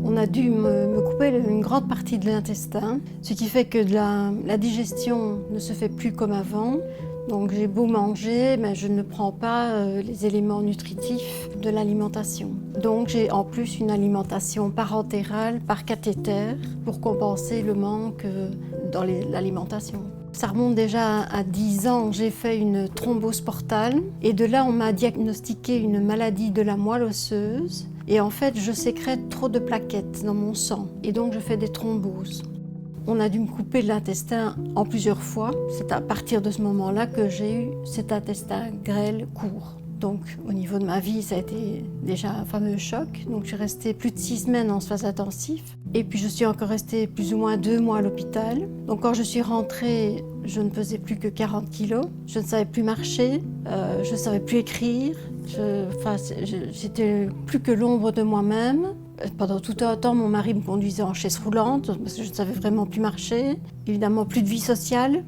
On a dû me couper une grande partie de l'intestin, ce qui fait que la digestion ne se fait plus comme avant. Donc j'ai beau manger, mais je ne prends pas les éléments nutritifs de l'alimentation. Donc j'ai en plus une alimentation parentérale par cathéter pour compenser le manque dans l'alimentation. Ça remonte déjà à 10 ans, j'ai fait une thrombose portale et de là on m'a diagnostiqué une maladie de la moelle osseuse. Et en fait, je sécrète trop de plaquettes dans mon sang et donc je fais des thromboses. On a dû me couper l'intestin en plusieurs fois. C'est à partir de ce moment-là que j'ai eu cet intestin grêle court. Donc au niveau de ma vie, ça a été déjà un fameux choc. Donc je suis restée plus de 6 semaines en soins intensifs. Et puis je suis encore restée plus ou moins 2 mois à l'hôpital. Donc quand je suis rentrée, je ne pesais plus que 40 kilos. Je ne savais plus marcher, je ne savais plus écrire. J'étais plus que l'ombre de moi-même. Pendant tout un temps, mon mari me conduisait en chaise roulante parce que je ne savais vraiment plus marcher. Évidemment, plus de vie sociale.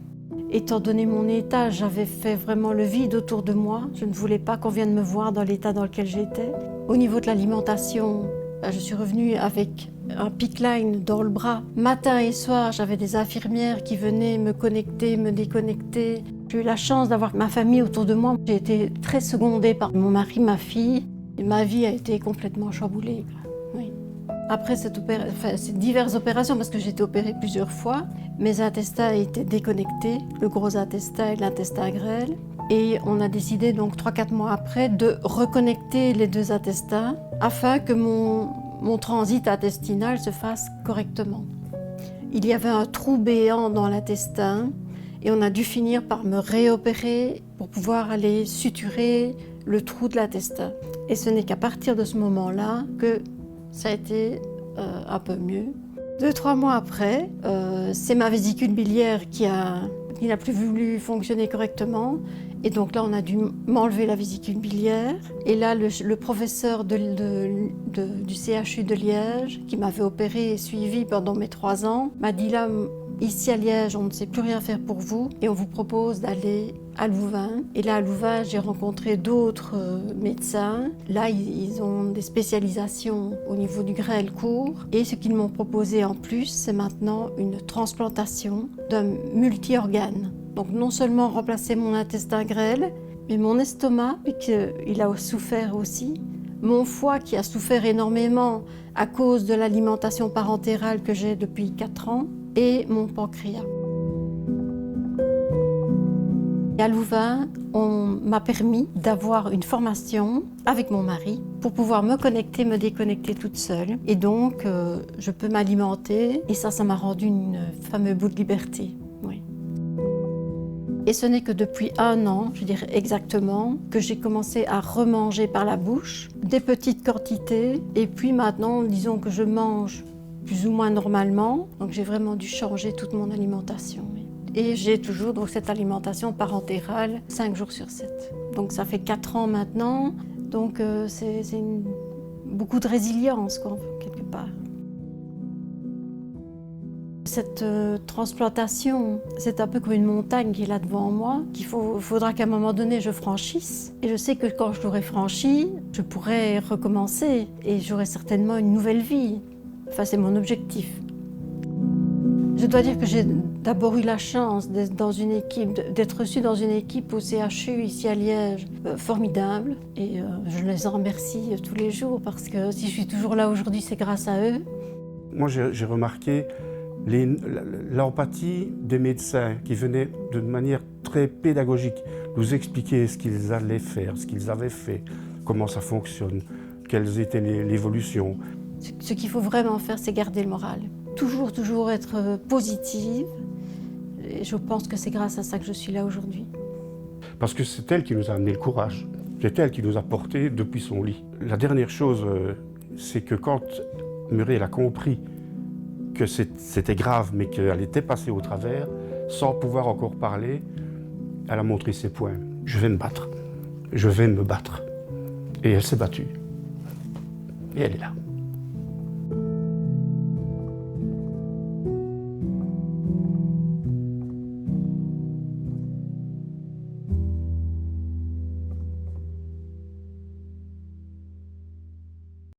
Étant donné mon état, j'avais fait vraiment le vide autour de moi. Je ne voulais pas qu'on vienne me voir dans l'état dans lequel j'étais. Au niveau de l'alimentation, je suis revenue avec un PICC line dans le bras. Matin et soir, j'avais des infirmières qui venaient me connecter, me déconnecter. J'ai eu la chance d'avoir ma famille autour de moi. J'ai été très secondée par mon mari, ma fille. Et ma vie a été complètement chamboulée. Oui. Après ces diverses opérations, parce que j'ai été opérée plusieurs fois, mes intestins étaient déconnectés, le gros intestin et l'intestin grêle. Et on a décidé donc 3-4 mois après de reconnecter les deux intestins afin que mon transit intestinal se fasse correctement. Il y avait un trou béant dans l'intestin et on a dû finir par me réopérer pour pouvoir aller suturer le trou de l'intestin. Et ce n'est qu'à partir de ce moment-là que ça a été un peu mieux. 2-3 mois après, c'est ma vésicule biliaire qui n'a plus voulu fonctionner correctement. Et donc là, on a dû m'enlever la vésicule biliaire. Et là, le professeur du CHU de Liège, qui m'avait opéré et suivi pendant mes 3 ans, m'a dit là, ici à Liège, on ne sait plus rien faire pour vous et on vous propose d'aller à Louvain. Et là, à Louvain, j'ai rencontré d'autres médecins. Là, ils ont des spécialisations au niveau du grêle court. Et ce qu'ils m'ont proposé en plus, c'est maintenant une transplantation d'un multi-organe. Donc non seulement remplacer mon intestin grêle, mais mon estomac, puisqu'il a souffert aussi, mon foie qui a souffert énormément à cause de l'alimentation parentérale que j'ai depuis 4 ans, et mon pancréas. À Louvain, on m'a permis d'avoir une formation avec mon mari pour pouvoir me connecter, me déconnecter toute seule. Et donc, je peux m'alimenter et ça m'a rendu une fameuse bout de liberté. Oui. Et ce n'est que depuis 1 an, je dirais exactement, que j'ai commencé à remanger par la bouche, des petites quantités. Et puis maintenant, disons que je mange plus ou moins normalement. Donc j'ai vraiment dû changer toute mon alimentation. Et j'ai toujours donc, cette alimentation parentérale 5 jours sur 7. Donc ça fait 4 ans maintenant. Donc c'est beaucoup de résilience, quoi, quelque part. Cette transplantation, c'est un peu comme une montagne qui est là devant moi, qu'il faudra qu'à un moment donné je franchisse. Et je sais que quand je l'aurai franchie, je pourrai recommencer et j'aurai certainement une nouvelle vie. Enfin, c'est mon objectif. Je dois dire que j'ai d'abord eu la chance d'être reçue dans une équipe au CHU ici à Liège, formidable. Et je les en remercie tous les jours parce que si je suis toujours là aujourd'hui, c'est grâce à eux. Moi, j'ai remarqué l'empathie des médecins qui venaient de manière très pédagogique nous expliquer ce qu'ils allaient faire, ce qu'ils avaient fait, comment ça fonctionne, quelles étaient l'évolution. Ce qu'il faut vraiment faire, c'est garder le moral. Toujours être positive. Et je pense que c'est grâce à ça que je suis là aujourd'hui. Parce que c'est elle qui nous a amené le courage. C'est elle qui nous a portés depuis son lit. La dernière chose, c'est que quand Muriel a compris que c'était grave, mais qu'elle était passée au travers, sans pouvoir encore parler, elle a montré ses poings. Je vais me battre. Je vais me battre. Et elle s'est battue. Et elle est là.